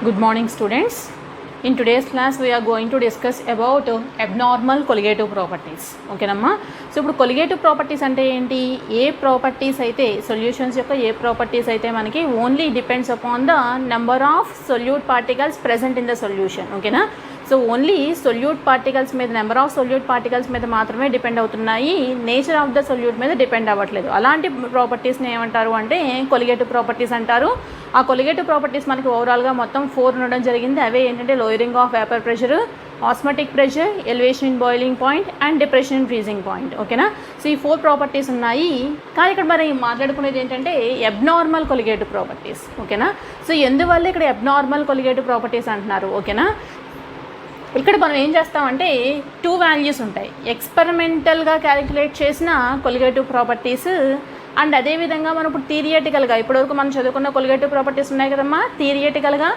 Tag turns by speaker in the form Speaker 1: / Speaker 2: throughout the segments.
Speaker 1: Good morning students. In today's class we are going to discuss about abnormal colligative properties. Okay namma. So ఇప్పుడు colligative properties అంటే ఏంటి? ఏ properties అయితే solutions యొక్క ఏ properties అయితే మనకి only depends upon the number of solute particles present in the solution. ఓకేనా? So only solute particles మీద number of solute particles మీద మాత్రమే డిపెండ్ అవుతున్నాయి, నేచర్ ఆఫ్ ద సొల్యూట్ మీద డిపెండ్ అవ్వట్లేదు. అలాంటి ప్రాపర్టీస్ని ఏమంటారు అంటే కొలిగేటివ్ ప్రాపర్టీస్ అంటారు. ఆ కొలిగేటివ్ ప్రాపర్టీస్ మనకి ఓవరాల్గా మొత్తం 4 ఉండడం జరిగింది. అవే ఏంటంటే lowering of vapour pressure, osmotic pressure, elevation in boiling point and depression in freezing point. ఓకేనా? సో ఈ 4 ప్రాపర్టీస్ ఉన్నాయి. కానీ ఇక్కడ మరి మాట్లాడుకునేది ఏంటంటే అబ్నార్మల్ కొలిగేటివ్ ప్రాపర్టీస్. ఓకేనా? సో ఎందువల్ల ఇక్కడ అబ్నార్మల్ కొలిగేటివ్ ప్రాపర్టీస్ అంటున్నారు? ఓకేనా? ఇక్కడ మనం ఏం చేస్తామంటే 2 వాల్యూస్ ఉంటాయి, ఎక్స్పెరిమెంటల్గా క్యాలిక్యులేట్ చేసిన కొలిగేటివ్ ప్రాపర్టీస్ అండ్ అదేవిధంగా మనం ఇప్పుడు థియరిటికల్గా ఇప్పటివరకు మనం చదువుకున్న కొలిగేటివ్ ప్రాపర్టీస్ ఉన్నాయి కదమ్మా, థియరిటికల్గా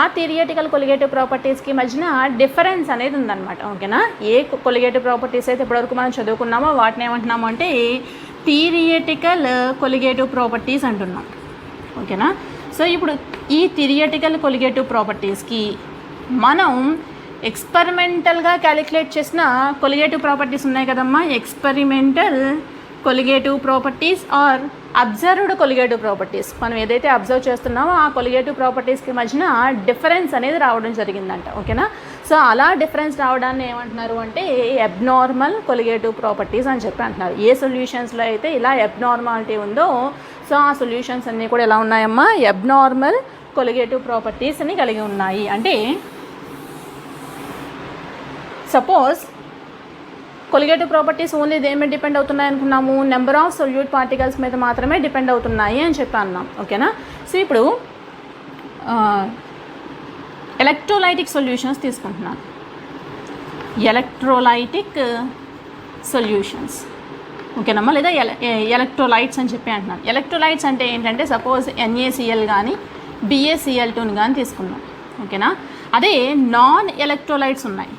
Speaker 1: ఆ థియరిటికల్ కొలిగేటివ్ ప్రాపర్టీస్కి మధ్యన డిఫరెన్స్ అనేది ఉందన్నమాట. ఓకేనా? ఏ కొలిగేటివ్ ప్రాపర్టీస్ అయితే ఇప్పటివరకు మనం చదువుకున్నామో వాటిని ఏమంటున్నాము అంటే థియరిటికల్ కొలిగేటివ్ ప్రాపర్టీస్ అంటున్నాం. ఓకేనా? సో ఇప్పుడు ఈ థియరిటికల్ కొలిగేటివ్ ప్రాపర్టీస్కి మనం ఎక్స్పెరిమెంటల్గా క్యాలిక్యులేట్ చేసిన కొలిగేటివ్ ప్రాపర్టీస్ ఉన్నాయి కదమ్మా, experimental colligative properties are observed colligative properties. మనం ఏదైతే అబ్జర్వ్ చేస్తున్నామో ఆ కొలిగేటివ్ ప్రాపర్టీస్కి మధ్యన డిఫరెన్స్ అనేది రావడం జరిగిందంట. ఓకేనా? సో అలా డిఫరెన్స్ రావడాన్ని ఏమంటున్నారు అంటే అబ్నార్మల్ కొలిగేటివ్ ప్రాపర్టీస్ అని చెప్పి అంటున్నారు. ఏ సొల్యూషన్స్లో అయితే ఇలా అబ్నార్మాలిటీ ఉందో సో ఆ సొల్యూషన్స్ అన్నీ కూడా ఎలా ఉన్నాయమ్మా, అబ్నార్మల్ కొలిగేటివ్ ప్రాపర్టీస్ అని కలిగి ఉన్నాయి. అంటే సపోజ్ కొలిగేటివ్ ప్రాపర్టీస్ ఓన్లీ దేని మీద డిపెండ్ అవుతున్నాయి అనుకున్నాము, నెంబర్ ఆఫ్ సొల్యూట్ పార్టికల్స్ మీద మాత్రమే డిపెండ్ అవుతున్నాయి అని చెప్పి అన్నాం. ఓకేనా? సో ఇప్పుడు ఎలక్ట్రోలైటిక్ సొల్యూషన్స్ తీసుకుంటున్నాను. ఎలక్ట్రోలైటిక్ సొల్యూషన్స్ ఓకేనమ్మా, లేదా ఎలక్ట్రోలైట్స్ అని చెప్పి అంటున్నాను. ఎలక్ట్రోలైట్స్ అంటే ఏంటంటే సపోజ్ NaCl కానీ BaCl2 కానీ తీసుకున్నాం. ఓకేనా? అదే నాన్ ఎలక్ట్రోలైట్స్ ఉన్నాయి.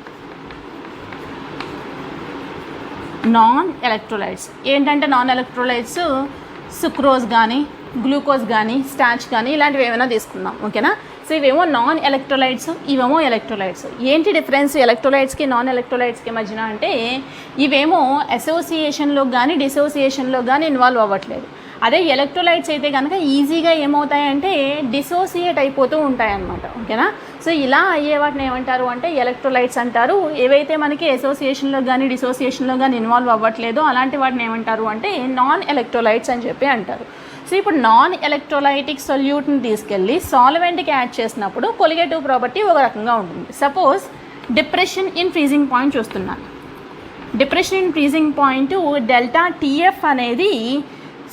Speaker 1: నాన్ ఎలక్ట్రోలైట్స్ ఏంటంటే నాన్ ఎలక్ట్రోలైట్స్ సుక్రోజ్ కానీ గ్లూకోజ్ కానీ స్టార్చ్ కానీ ఇలాంటివి ఏమైనా తీసుకుందాం. ఓకేనా? సో ఇవేమో నాన్ ఎలక్ట్రోలైట్స్, ఇవేమో ఎలక్ట్రోలైట్స్. ఏంటి డిఫరెన్స్ ఎలక్ట్రోలైట్స్కి నాన్ ఎలక్ట్రోలైట్స్కి మధ్యన అంటే ఇవేమో అసోసియేషన్లో కానీ డిసోసియేషన్లో కానీ ఇన్వాల్వ్ అవ్వట్లేదు. అదే ఎలక్ట్రోలైట్స్ అయితే కనుక ఈజీగా ఏమవుతాయంటే డిసోసియేట్ అయిపోతూ ఉంటాయన్నమాట. ఓకేనా? సో ఇలా అయ్యే వాటిని ఏమంటారు అంటే ఎలక్ట్రోలైట్స్ అంటారు. ఏవైతే మనకి అసోసియేషన్లో కానీ డిసోసియేషన్లో కానీ ఇన్వాల్వ్ అవ్వట్లేదో అలాంటి వాటిని ఏమంటారు అంటే నాన్ ఎలక్ట్రోలైట్స్ అని చెప్పి అంటారు. సో ఇప్పుడు నాన్ ఎలక్ట్రోలైటిక్ సొల్యూట్ని తీసుకెళ్ళి సాల్వెంట్కి యాడ్ చేసినప్పుడు కొలిగేటివ్ ప్రాపర్టీ ఒక రకంగా ఉంటుంది. Suppose depression in freezing point చూస్తున్నాను. Depression in freezing point delta TF అనేది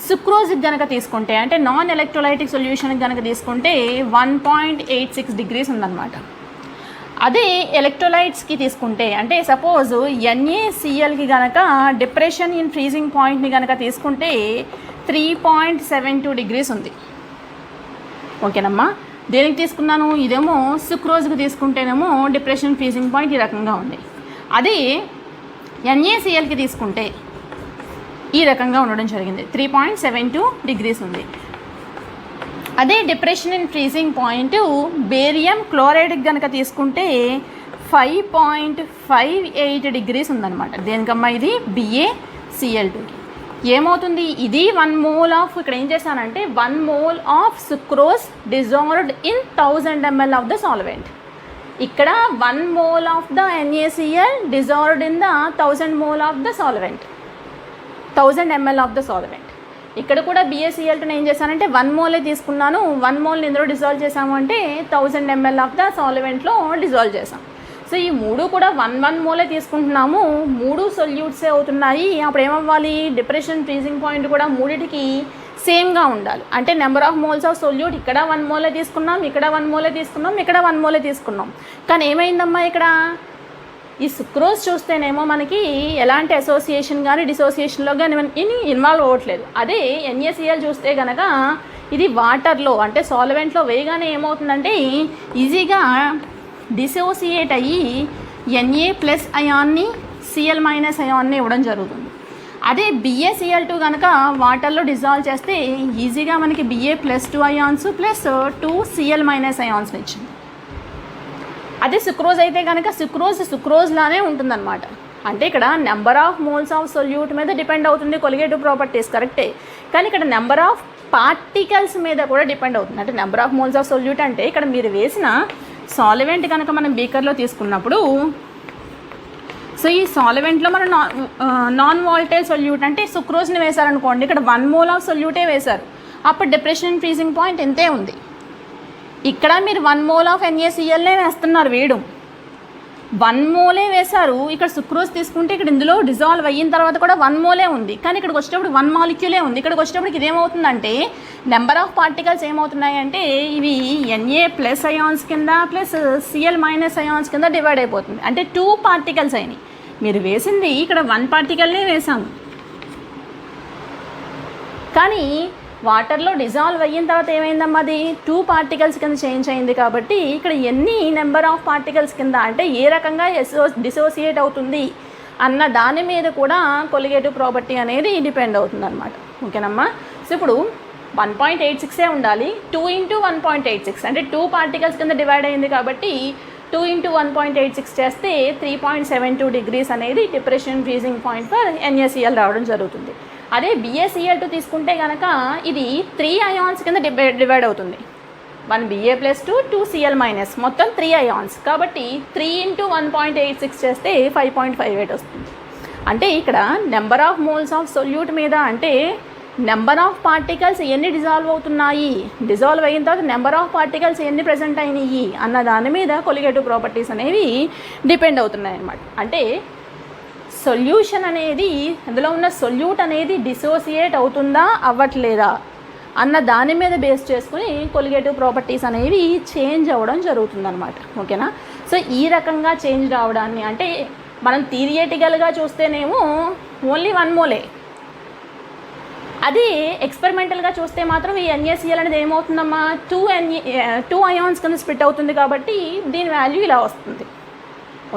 Speaker 1: సుక్రోజ్కి కనుక తీసుకుంటే అంటే నాన్ ఎలక్ట్రోలైటిక్ సొల్యూషన్కి కనుక తీసుకుంటే 1.86 degrees ఉందన్నమాట. అదే ఎలక్ట్రోలైట్స్కి తీసుకుంటే అంటే సపోజ్ NaClకి కనుక డిప్రెషన్ ఇన్ ఫ్రీజింగ్ పాయింట్ని కనుక తీసుకుంటే 3.72 degrees ఉంది. ఓకేనమ్మా? దేనికి తీసుకున్నాను, ఇదేమో సుక్రోజ్కి తీసుకుంటేనేమో డిప్రెషన్ ఫ్రీజింగ్ పాయింట్ ఈ రకంగా ఉంది. అదే NaClకి తీసుకుంటే ఈ రకంగా ఉండడం జరిగింది, 3.72 degrees ఉంది. అదే depression in freezing point barium క్లోరైడ్కి కనుక తీసుకుంటే 5.58 degrees ఉందన్నమాట. దేనికమ్మా ఇది BaCl2కి. ఏమవుతుంది, ఇది 1 mole ఆఫ్, ఇక్కడ ఏం చేశానంటే 1 mole of sucrose dissolved in 1000 ml of the solvent. ఇక్కడ 1 mole of the NaCl dissolved in the 1000 mole of the solvent, 1000 ml of the solvent. ఇక్కడ కూడా BaCl2 ఏం చేశానంటే 1 mole తీసుకున్నాను, 1 mole ఇందులో డిజాల్వ్ చేసాము అంటే 1000 ml ఆఫ్ ద సాల్వెంట్లో డిజాల్వ్ చేసాం. సో ఈ 3 కూడా 1 mole తీసుకుంటున్నాము, 3 సొల్యూట్సే అవుతున్నాయి. అప్పుడు ఏమవ్వాలి, డిప్రెషన్ ఫ్రీజింగ్ పాయింట్ కూడా మూడిటికి సేమ్గా ఉండాలి. అంటే number of moles of solute ఇక్కడ 1 mole తీసుకున్నాం, ఇక్కడ 1 mole తీసుకున్నాం, ఇక్కడ 1 mole తీసుకున్నాం. కానీ ఏమైందమ్మా, ఇక్కడ ఈ సుక్రోజ్ చూస్తేనేమో మనకి ఎలాంటి అసోసియేషన్ కానీ డిసోసియేషన్లో కానీ ఇన్వాల్వ్ అవ్వట్లేదు. అదే NaCl చూస్తే కనుక ఇది వాటర్లో అంటే సాల్వెంట్లో వేయగానే ఏమవుతుందంటే ఈజీగా డిసోసియేట్ అయ్యి Na+ అయాన్ని Cl- అయాన్ని ఇవ్వడం జరుగుతుంది. అదే BaCl2 కనుక వాటర్లో డిజాల్వ్ చేస్తే ఈజీగా మనకి Ba+2 ions plus 2 Cl- ions ఇచ్చింది. అదే సుక్రోజ్ అయితే కనుక సుక్రోజ్ లానే ఉంటుందన్నమాట. అంటే ఇక్కడ number of moles of solute మీద డిపెండ్ అవుతుంది కొలిగేటివ్ ప్రాపర్టీస్, కరెక్టే. కానీ ఇక్కడ నెంబర్ ఆఫ్ పార్టికల్స్ మీద కూడా డిపెండ్ అవుతుంది. అంటే number of moles of solute అంటే ఇక్కడ మీరు వేసిన సాల్వెంట్ కనుక మనం బీకర్లో తీసుకున్నప్పుడు, సో ఈ సాల్వెంట్లో మనం నాన్ వాలటైల్ సొల్యూట్ అంటే సుక్రోజ్ని వేశారనుకోండి, ఇక్కడ 1 మోల్ ఆఫ్ సొల్యూటే వేశారు, అప్పుడు డిప్రెషన్ అండ్ ఫ్రీజింగ్ పాయింట్ ఇంతే ఉంది. ఇక్కడ మీరు 1 మోల్ ఆఫ్ NaClనే వేస్తున్నారు, వేయడం 1 మోలే వేశారు. ఇక్కడ సుక్రోజ్ తీసుకుంటే ఇక్కడ ఇందులో డిజాల్వ్ అయిన తర్వాత కూడా 1 మోలే ఉంది, కానీ ఇక్కడికి వచ్చేటప్పుడు 1 మాలిక్యూలే ఉంది. ఇక్కడికి వచ్చేటప్పుడు ఇదేమవుతుందంటే నెంబర్ ఆఫ్ పార్టికల్స్ ఏమవుతున్నాయి అంటే ఇవి Na+ అయాన్స్ కింద ప్లస్ Cl- అయాన్స్ కింద డివైడ్ అయిపోతుంది. అంటే 2 పార్టికల్స్ అయినాయి. మీరు వేసింది ఇక్కడ 1 పార్టికల్నే వేసాము, కానీ వాటర్లో డిజాల్వ్ అయిన తర్వాత ఏమైందమ్మా, అది 2 పార్టికల్స్ కింద చేంజ్ అయింది. కాబట్టి ఇక్కడ ఎన్ని నెంబర్ ఆఫ్ పార్టికల్స్ కింద అంటే ఏ రకంగా డిసోసియేట్ అవుతుంది అన్న దాని మీద కూడా కొలిగేటివ్ ప్రాపర్టీ అనేది డిపెండ్ అవుతుంది అనమాట. ఓకేనమ్మా. సో ఇప్పుడు 1.86 ఉండాలి, 2 × 1.86 అంటే 2 పార్టికల్స్ కింద డివైడ్ అయింది కాబట్టి 2 × 1.86 చేస్తే 3.72 degrees అనేది depression freezing point for NaCl రావడం జరుగుతుంది. అదే BaCl2 తీసుకుంటే కనుక ఇది 3 అయాన్స్ కింద డివైడ్ అవుతుంది. 1 Ba+2 2 Cl- మొత్తం 3 అయాన్స్. కాబట్టి 3 × 1.86 చేస్తే 5.58 వస్తుంది. అంటే ఇక్కడ number of moles of solute మీద అంటే నెంబర్ ఆఫ్ పార్టికల్స్ ఎన్ని డిజాల్వ్ అవుతున్నాయి, డిజాల్వ్ అయిన తర్వాత నెంబర్ ఆఫ్ పార్టికల్స్ ఎన్ని ప్రజెంట్ అయినాయి అన్న దాని మీద కొలిగేటివ్ ప్రాపర్టీస్ అనేవి డిపెండ్ అవుతున్నాయి అన్నమాట. అంటే సొల్యూషన్ అనేది, అందులో ఉన్న సొల్యూట్ అనేది డిసోసియేట్ అవుతుందా అవ్వట్లేదా అన్న దాని మీద బేస్ చేసుకుని కొలిగేటివ్ ప్రాపర్టీస్ అనేవి చేంజ్ అవ్వడం జరుగుతుందన్నమాట. ఓకేనా. సో ఈ రకంగా చేంజ్ రావడాన్ని అంటే మనం థియరిటికల్గా చూస్తేనేమో ఓన్లీ 1 మోలే, అది ఎక్స్పెరిమెంటల్గా చూస్తే మాత్రం ఈ NaCl అనేది ఏమవుతుందమ్మా 2 అయాన్స్ కింద స్ప్లిట్ అవుతుంది. కాబట్టి దీని వాల్యూ ఇలా వస్తుంది.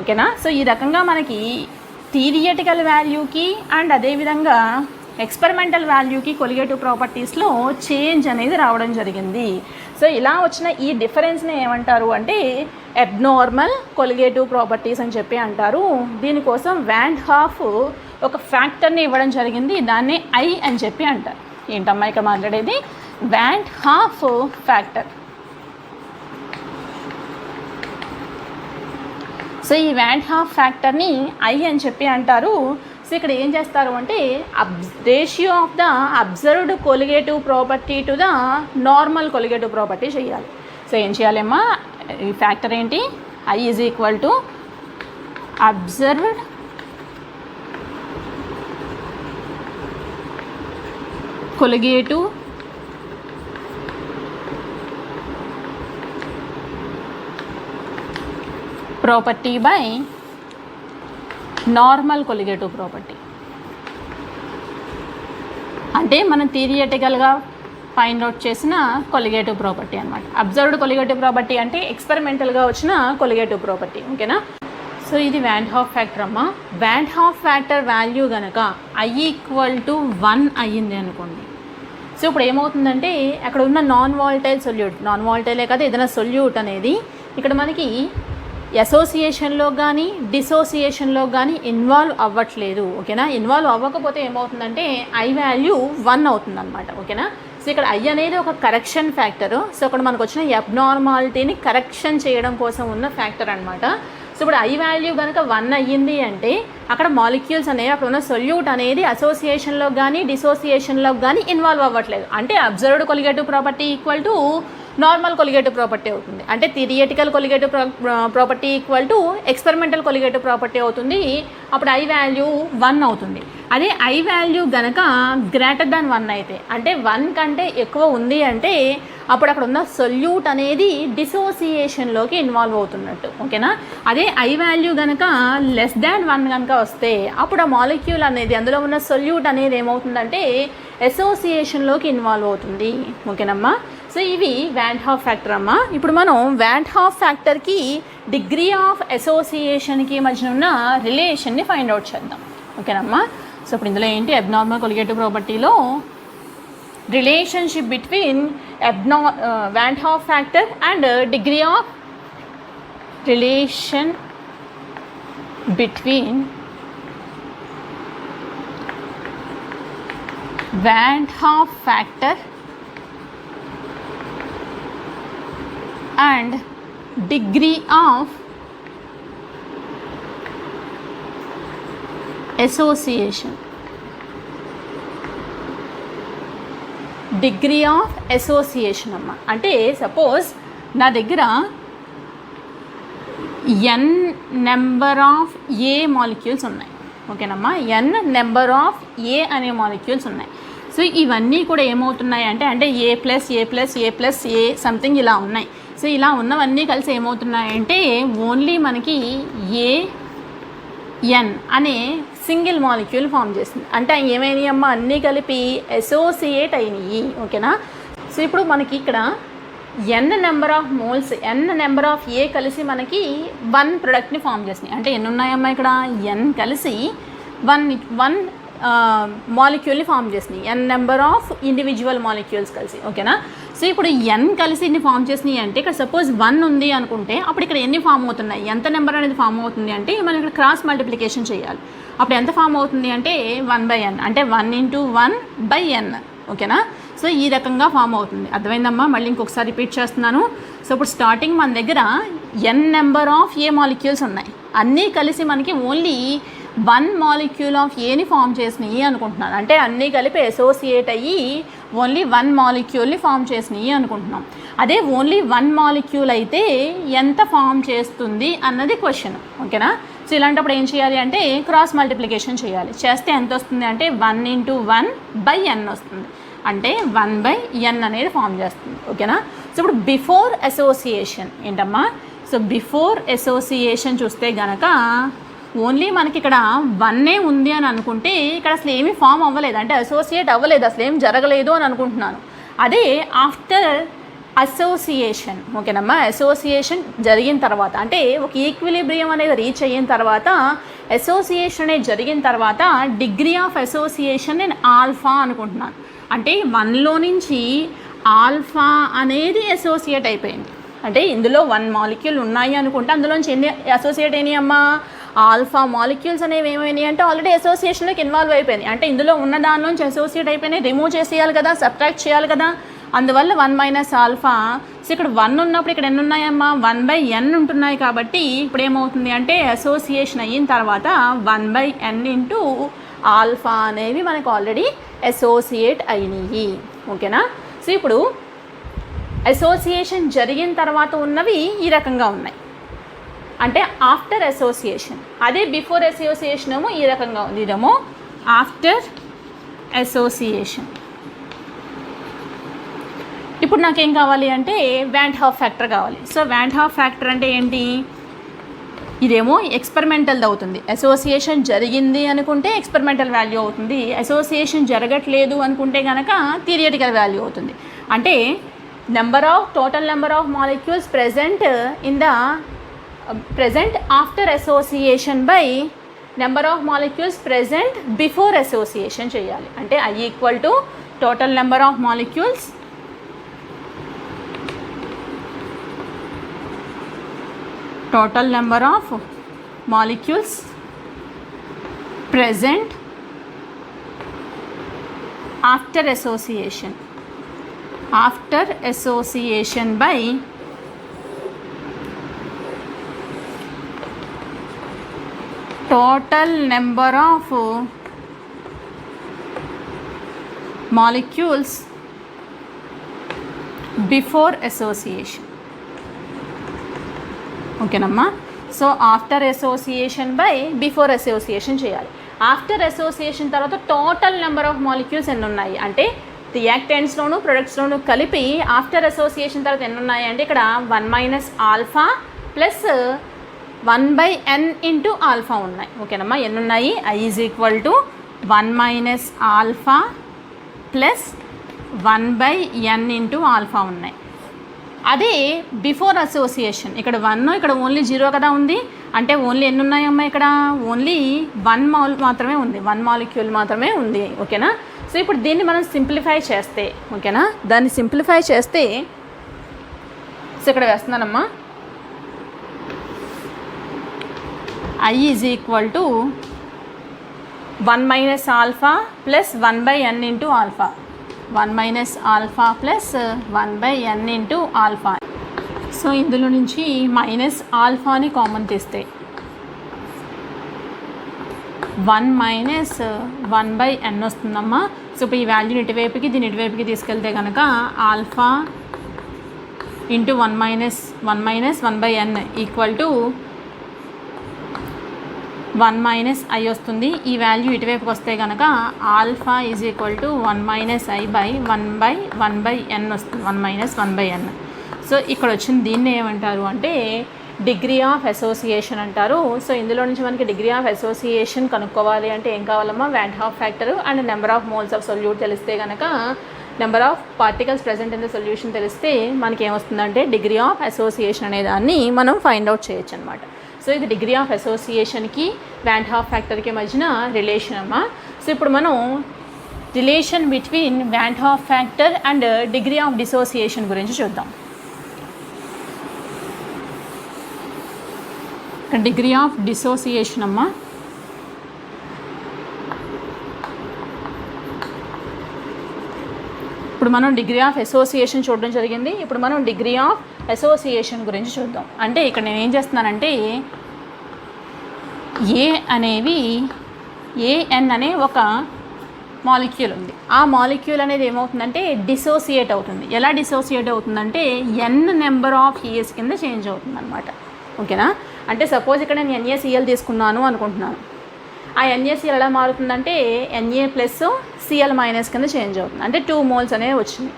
Speaker 1: ఓకేనా. సో ఈ రకంగా మనకి థియరిటికల్ వాల్యూకి అండ్ అదేవిధంగా ఎక్స్పెరిమెంటల్ వాల్యూకి కొలిగేటివ్ ప్రాపర్టీస్లో చేంజ్ అనేది రావడం జరిగింది. సో ఇలా వచ్చిన ఈ డిఫరెన్స్ని ఏమంటారు అంటే అబ్నార్మల్ కొలిగేటివ్ ప్రాపర్టీస్ అని చెప్పి అంటారు. దీనికోసం వాన్ హాఫ్ ఒక ఫ్యాక్టర్ని ఇవ్వడం జరిగింది, దాన్ని I అని చెప్పి అంటారు. ఏంటమ్మా ఇక్కడ మాట్లాడేది, వాన్ హాఫ్ ఫ్యాక్టర్. సో ఈ వాన్ హాఫ్ ఫ్యాక్టర్ని I అని చెప్పి అంటారు. సో ఇక్కడ ఏం చేస్తారు అంటే ratio of the observed colligative property to the normal colligative property చేయాలి. సో ఏం చేయాలమ్మా, ఈ ఫ్యాక్టర్ ఏంటి, I = observed colligative property by normal colligative property. అంటే మనం థియరిటికల్గా ఫైండ్ అవుట్ చేసిన కొలిగేటివ్ ప్రాపర్టీ అనమాట. అబ్జర్వ్డ్ కొలిగేటివ్ ప్రాపర్టీ అంటే ఎక్స్పెరిమెంటల్గా వచ్చిన కొలిగేటివ్ ప్రాపర్టీ. ఓకేనా. సో ఇది వాన్ హాఫ్ ఫ్యాక్టర్ అమ్మ. వాన్ హాఫ్ ఫ్యాక్టర్ వాల్యూ కనుక I = 1 అయ్యింది అనుకోండి. సో ఇప్పుడు ఏమవుతుందంటే అక్కడ ఉన్న నాన్ వాలటైలే కదా ఏదైనా సొల్యూట్ అనేది ఇక్కడ మనకి అసోసియేషన్లో కానీ డిసోసియేషన్లో కానీ ఇన్వాల్వ్ అవ్వట్లేదు. ఓకేనా. ఇన్వాల్వ్ అవ్వకపోతే ఏమవుతుందంటే I వాల్యూ 1 అవుతుంది అనమాట. ఓకేనా. సో ఇక్కడ I అనేది ఒక కరెక్షన్ ఫ్యాక్టరు. సో అక్కడ మనకు వచ్చిన అబ్నార్మాలిటీని కరెక్షన్ చేయడం కోసం ఉన్న ఫ్యాక్టర్ అనమాట. సో ఇప్పుడు I వాల్యూ కనుక 1 అయ్యింది అంటే అక్కడ మాలిక్యూల్స్ అనేవి అక్కడ ఉన్న సొల్యూట్ అనేది అసోసియేషన్లో కానీ డిసోసియేషన్లో కానీ ఇన్వాల్వ్ అవ్వట్లేదు. అంటే observed colligative property = normal colligative property అవుతుంది. అంటే theoretical colligative property = experimental colligative property అవుతుంది. అప్పుడు I వాల్యూ 1 అవుతుంది. అదే I వాల్యూ గనక >1 అయితే అంటే 1 కంటే ఎక్కువ ఉంది అంటే అప్పుడు అక్కడ ఉన్న సొల్యూట్ అనేది డిసోసియేషన్లోకి ఇన్వాల్వ్ అవుతున్నట్టు. ఓకేనా. అదే I వాల్యూ కనుక <1 కనుక వస్తే అప్పుడు ఆ మాలిక్యూల్ అనేది అందులో ఉన్న సొల్యూట్ అనేది ఏమవుతుందంటే అసోసియేషన్లోకి ఇన్వాల్వ్ అవుతుంది. ఓకేనమ్మా. సో ఇవి వాన్ హాఫ్ ఫ్యాక్టర్ అమ్మ. ఇప్పుడు మనం వాన్ హాఫ్ ఫ్యాక్టర్కి డిగ్రీ ఆఫ్ అసోసియేషన్కి మధ్య ఉన్న రిలేషన్ని ఫైండ్ అవుట్ చేద్దాం. ఓకేనమ్మా. సో ఇప్పుడు ఇందులో ఏంటి అబ్నార్మల్ కొలిగేటివ్ ప్రాపర్టీలో relationship between van't Hoff factor and degree of relation between Van 't Hoff factor and degree of association. Degree of association అమ్మ అంటే సపోజ్ నా దగ్గర ఎన్ నెంబర్ ఆఫ్ ఏ మాలిక్యూల్స్ ఉన్నాయి, ఓకేనమ్మా, ఎన్ నెంబర్ ఆఫ్ ఏ అనే మాలిక్యూల్స్ ఉన్నాయి. So ఇవన్నీ కూడా ఏమవుతున్నాయి అంటే ఏ ప్లస్ ఏ ప్లస్ ఏ ప్లస్ ఏ సంథింగ్ ఇలా ఉన్నాయి. సో ఇలా ఉన్నవన్నీ కలిసి ఏమవుతున్నాయంటే ఓన్లీ మనకి ఏ ఎన్ అనే సింగిల్ మాలిక్యూల్ ఫామ్ చేసింది. అంటే ఏమైనాయి అమ్మ, అన్నీ కలిపి అసోసియేట్ అయినాయి, ఓకేనా. సో ఇప్పుడు మనకి ఇక్కడ N number of moles, N number of A కలిసి మనకి వన్ ప్రొడక్ట్ని ఫామ్ చేసినాయి. అంటే ఎన్ని ఉన్నాయమ్మా ఇక్కడ, ఎన్ కలిసి వన్ మాలిక్యూల్ని ఫామ్ చేసినాయి, ఎన్ నెంబర్ ఆఫ్ ఇండివిజువల్ మాలిక్యూల్స్ కలిసి, ఓకేనా. సో ఇప్పుడు ఎన్ కలిసి ఇన్ని ఫామ్ చేసినాయి అంటే ఇక్కడ సపోజ్ 1 ఉంది అనుకుంటే అప్పుడు ఇక్కడ ఎన్ని ఫామ్ అవుతున్నాయి, ఎంత నెంబర్ అనేది ఫామ్ అవుతుంది అంటే మనం ఇక్కడ క్రాస్ మల్టిప్లికేషన్ చేయాలి. అప్పుడు ఎంత ఫామ్ అవుతుంది అంటే 1/n, అంటే 1 × 1/n, ఓకేనా. సో ఈ రకంగా ఫామ్ అవుతుంది. అర్థమైందమ్మా? మళ్ళీ ఇంకొకసారి రిపీట్ చేస్తున్నాను. సో ఇప్పుడు స్టార్టింగ్ మన దగ్గర ఎన్ నెంబర్ ఆఫ్ ఏ మాలిక్యూల్స్ ఉన్నాయి, అన్నీ కలిసి మనకి ఓన్లీ 1 మాలిక్యూల్ ఆఫ్ ఏని ఫామ్ చేసినాయి అనుకుంటున్నాను. అంటే అన్నీ కలిపి అసోసియేట్ అయ్యి ఓన్లీ 1 మాలిక్యూల్ని ఫామ్ చేసినాయి అనుకుంటున్నాం. అదే ఓన్లీ 1 మాలిక్యూల్ అయితే ఎంత ఫామ్ చేస్తుంది అన్నది క్వశ్చన్, ఓకేనా. సో ఇలాంటప్పుడు ఏం చేయాలి అంటే క్రాస్ మల్టిప్లికేషన్ చేయాలి. చేస్తే ఎంత వస్తుంది అంటే 1 × 1/n వస్తుంది. అంటే 1/n అనేది ఫామ్ చేస్తుంది, ఓకేనా. సో ఇప్పుడు బిఫోర్ అసోసియేషన్ ఏంటమ్మా, సో బిఫోర్ అసోసియేషన్ చూస్తే గనక ఓన్లీ మనకి ఇక్కడ 1 ఉంది అని అనుకుంటే ఇక్కడ అసలు ఏమీ ఫామ్ అవ్వలేదు, అంటే అసోసియేట్ అవ్వలేదు, అసలు ఏం జరగలేదు అని అనుకుంటున్నాను. అదే ఆఫ్టర్ అసోసియేషన్, ఓకేనమ్మా, అసోసియేషన్ జరిగిన తర్వాత అంటే ఒక ఈక్విలిబ్రియం అనేది రీచ్ అయిన తర్వాత, అసోసియేషన్ అనేది జరిగిన తర్వాత డిగ్రీ ఆఫ్ అసోసియేషన్ నేను ఆల్ఫా అనుకుంటున్నాను. అంటే 1లో నుంచి ఆల్ఫా అనేది అసోసియేట్ అయిపోయింది. అంటే ఇందులో 1 మాలిక్యూల్ ఉన్నాయి అనుకుంటే అందులోంచి ఎన్ని అసోసియేట్ అయినాయి అమ్మా, ఆల్ఫా మాలిక్యూల్స్ అనేవి ఏమైనాయి అంటే ఆల్రెడీ అసోసియేషన్లోకి ఇన్వాల్వ్ అయిపోయినాయి. అంటే ఇందులో ఉన్న దానిలోంచి అసోసియేట్ అయిపోయినాయి, రిమూవ్ చేసేయాలి కదా, సబ్ట్రాక్ట్ చేయాలి కదా, అందువల్ల 1 - ఆల్ఫా. సో ఇక్కడ 1 ఉన్నప్పుడు ఇక్కడ ఎన్ని ఉన్నాయమ్మా, 1/n ఉంటున్నాయి. కాబట్టి ఇప్పుడు ఏమవుతుంది అంటే అసోసియేషన్ అయిన తర్వాత 1/n × ఆల్ఫా అనేవి మనకు ఆల్రెడీ అసోసియేట్ అయినాయి, ఓకేనా. సో ఇప్పుడు అసోసియేషన్ జరిగిన తర్వాత ఉన్నవి ఈ రకంగా ఉన్నాయి, అంటే ఆఫ్టర్ అసోసియేషన్. అదే బిఫోర్ అసోసియేషన్ ఏమో ఈ రకంగా ఉంది, ఇదేమో ఆఫ్టర్ అసోసియేషన్. ఇప్పుడు నాకేం కావాలి అంటే వాన్ 't హాఫ్ ఫ్యాక్టర్ కావాలి. So van 't Hoff factor అంటే ఏంటి, ఇదేమో ఎక్స్పెరిమెంటల్ అవుతుంది. అసోసియేషన్ జరిగింది అనుకుంటే ఎక్స్పెరిమెంటల్ వాల్యూ అవుతుంది, అసోసియేషన్ జరగట్లేదు అనుకుంటే కనుక థియరిటికల్ వాల్యూ అవుతుంది. అంటే total number of molecules present after association by number of molecules present before association చేయాలి. అంటే I = total number of molecules present after association by total number of molecules before association, ఓకేనమ్మా. So after association by before association చేయాలి. After association తర్వాత total number of molecules ఎన్ని ఉన్నాయి అంటే రియాక్టెంట్స్లోను ప్రొడక్ట్స్లోను కలిపి after association తర్వాత ఎన్ని ఉన్నాయి అంటే ఇక్కడ 1 - ఆల్ఫా ప్లస్ 1/n × ఆల్ఫా ఉన్నాయి, ఓకేనమ్మా. ఎన్ని ఉన్నాయి, I = 1 - alpha plus 1/n × alpha ఉన్నాయి. అదే బిఫోర్ అసోసియేషన్ ఇక్కడ 1, ఇక్కడ ఓన్లీ 0 కదా ఉంది, అంటే ఓన్లీ ఎన్ని ఉన్నాయమ్మా ఇక్కడ ఓన్లీ 1 మాత్రమే ఉంది, 1 మాలిక్యూల్ మాత్రమే ఉంది, ఓకేనా. సో ఇప్పుడు దీన్ని మనం సింప్లిఫై చేస్తే, ఓకేనా, దాన్ని సింప్లిఫై చేస్తే సో ఇక్కడ వేస్తున్నానమ్మా. I is equal to 1 minus alpha plus 1/n into alpha, 1 minus alpha plus 1/n into alpha. So ఇందులో నుంచి మైనస్ ఆల్ఫాని కామన్ తీస్తే 1 మైనస్ 1/n వస్తుందమ్మా. సో ఇప్పుడు ఈ వాల్యూని ఇటువైపుకి దీని ఇటువైపుకి తీసుకెళ్తే కనుక alpha into 1 minus 1/n equal to 1 minus I వస్తుంది. ఈ వాల్యూ ఇటువైపుకి వస్తే కనుక alpha is equal to 1 minus I by 1/n వస్తుంది, 1 మైనస్ 1/n. సో ఇక్కడ వచ్చింది దీన్ని ఏమంటారు అంటే డిగ్రీ ఆఫ్ అసోసియేషన్ అంటారు. సో ఇందులో నుంచి మనకి డిగ్రీ ఆఫ్ అసోసియేషన్ కనుక్కోవాలి అంటే ఏం కావాలమ్మా, van Hoff factor and number of moles of solute తెలిస్తే కనుక number of particles present in the solution తెలిస్తే మనకి ఏమొస్తుందంటే డిగ్రీ ఆఫ్ అసోసియేషన్ అనే దాన్ని మనం ఫైండ్ అవుట్ చేయొచ్చు అనమాట. సో ఇది డిగ్రీ ఆఫ్ అసోసియేషన్కి వ్యాన్ హాఫ్ ఫ్యాక్టర్కి మధ్యన రిలేషన్ అమ్మా. సో ఇప్పుడు మనం relation between van Hoff factor and degree of dissociation గురించి చూద్దాం. డిగ్రీ ఆఫ్ డిసోసియేషన్ అమ్మా. ఇప్పుడు మనం డిగ్రీ ఆఫ్ అసోసియేషన్ చూడడం జరిగింది. ఇప్పుడు మనం డిగ్రీ ఆఫ్ అసోసియేషన్ గురించి చూద్దాం. అంటే ఇక్కడ నేను ఏం చేస్తున్నానంటే ఏఎన్ అనే ఒక మాలిక్యూల్ ఉంది. ఆ మాలిక్యూల్ అనేది ఏమవుతుందంటే డిసోసియేట్ అవుతుంది. ఎలా డిసోసియేట్ అవుతుందంటే ఎన్ నెంబర్ ఆఫ్ ఇయర్స్ కింద చేంజ్ అవుతుంది అనమాట. ఓకేనా? అంటే సపోజ్ ఇక్కడ నేను NaCl తీసుకున్నాను అనుకుంటున్నాను. ఆ NaCl ఎలా మారుతుందంటే Na ప్లస్ Cl మైనస్ కింద చేంజ్ అవుతుంది. అంటే 2 మోల్స్ అనేవి వచ్చింది.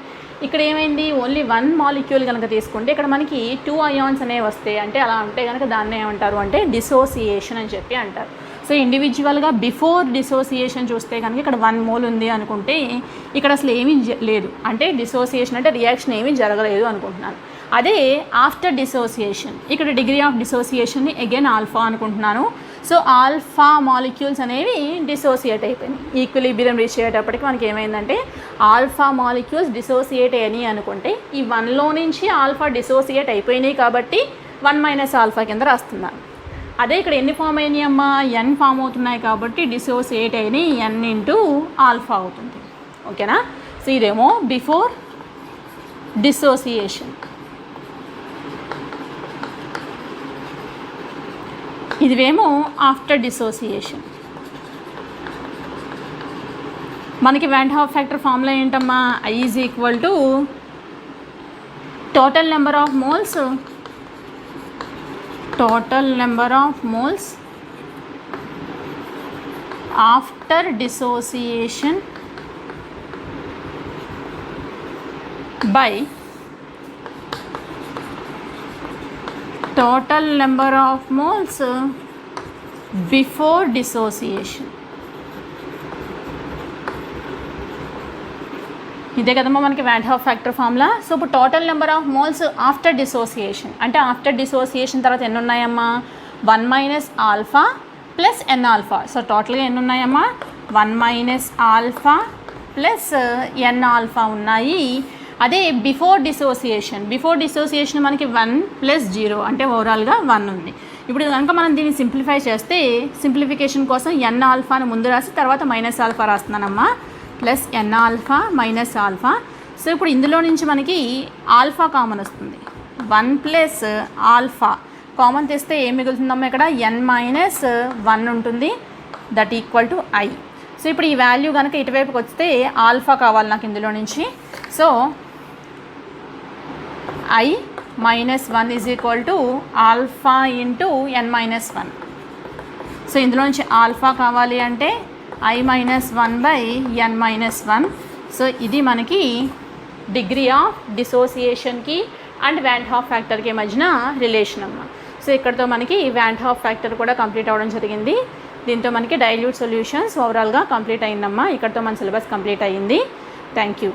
Speaker 1: ఇక్కడ ఏమైంది, ఓన్లీ 1 మాలిక్యూల్ కనుక తీసుకుంటే ఇక్కడ మనకి 2 అయాన్స్ అనేవి వస్తాయి. అంటే అలా ఉంటే కనుక దాన్ని ఏమంటారు అంటే డిసోసియేషన్ అని చెప్పి అంటారు. సో ఇండివిజువల్గా బిఫోర్ డిసోసియేషన్ చూస్తే కనుక ఇక్కడ 1 మోల్ ఉంది అనుకుంటే ఇక్కడ అసలు ఏమీ లేదు, అంటే డిసోసియేషన్ అంటే రియాక్షన్ ఏమీ జరగలేదు అనుకుంటున్నాను. అదే ఆఫ్టర్ డిసోసియేషన్ ఇక్కడ డిగ్రీ ఆఫ్ డిసోసియేషన్ని అగైన్ ఆల్ఫా అనుకుంటున్నాను. సో ఆల్ఫా మాలిక్యూల్స్ అనేవి డిసోసియేట్ అయిపోయినాయి. ఈక్విలిబ్రియం రీచ్ అయ్యేటప్పటికి మనకి ఏమైందంటే ఆల్ఫా మాలిక్యూల్స్ డిసోసియేట్ అయ్యాయి అనుకుంటే ఈ 1లో నుంచి ఆల్ఫా డిసోసియేట్ అయిపోయినాయి కాబట్టి 1 మైనస్ ఆల్ఫా కింద రాస్తున్నాను. అదే ఇక్కడ ఎన్ని ఫామ్ అయినాయి అమ్మా, n ఫామ్ అవుతున్నాయి కాబట్టి డిసోసియేట్ అయినాయి n ఇంటూ ఆల్ఫా అవుతుంది. ఓకేనా? సో ఇదేమో బిఫోర్ డిసోసియేషన్, ఇదివేమో ఆఫ్టర్ డిసోసియేషన్. మనకి వ్యాన్ హాఫ్ ఫ్యాక్టర్ ఫార్ములా ఏంటమ్మా, I is equal to total number of moles after dissociation by total number of moles before dissociation. ఇదే కదమ్మా మనకి van't Hoff factor formula. So ఇప్పుడు total number of moles after dissociation అంటే after dissociation తర్వాత ఎన్ని ఉన్నాయమ్మా, 1 minus alpha plus n alpha. So టోటల్గా ఎన్ని ఉన్నాయమ్మా, 1 minus alpha plus n alpha ఉన్నాయి. అదే బిఫోర్ డిసోసియేషన్ మనకి 1 ప్లస్ 0 అంటే ఓవరాల్గా 1 ఉంది. ఇప్పుడు కనుక మనం దీన్ని సింప్లిఫై చేస్తే సింప్లిఫికేషన్ కోసం n ఆల్ఫాను ముందు రాసి తర్వాత మైనస్ ఆల్ఫా రాస్తున్నానమ్మా, plus n alpha minus alpha. So ఇప్పుడు ఇందులో నుంచి మనకి ఆల్ఫా కామన్ వస్తుంది, 1 ప్లస్ ఆల్ఫా కామన్ తెస్తే ఏం మిగులుతుందమ్మా, ఇక్కడ n మైనస్ 1 ఉంటుంది, that equal to I. So ఇప్పుడు ఈ వాల్యూ కనుక ఇటువైపుకి వస్తే ఆల్ఫా కావాలి నాకు ఇందులో నుంచి. So I minus 1 is equal to alpha into n minus 1. So ఇందులో నుంచి ఆల్ఫా కావాలి అంటే I minus 1 by n minus 1. So ఇది మనకి డిగ్రీ ఆఫ్ డిసోసియేషన్కి అండ్ వ్యాన్ హాఫ్ ఫ్యాక్టర్కి మధ్యన రిలేషన్ అమ్మ. సో ఇక్కడతో మనకి వ్యాన్ హాఫ్ ఫ్యాక్టర్ కూడా కంప్లీట్ అవ్వడం జరిగింది. దీంతో మనకి డైల్యూట్ సొల్యూషన్స్ ఓవరాల్గా కంప్లీట్ అయిందమ్మా. ఇక్కడతో మన సిలబస్ కంప్లీట్ అయ్యింది. Thank you.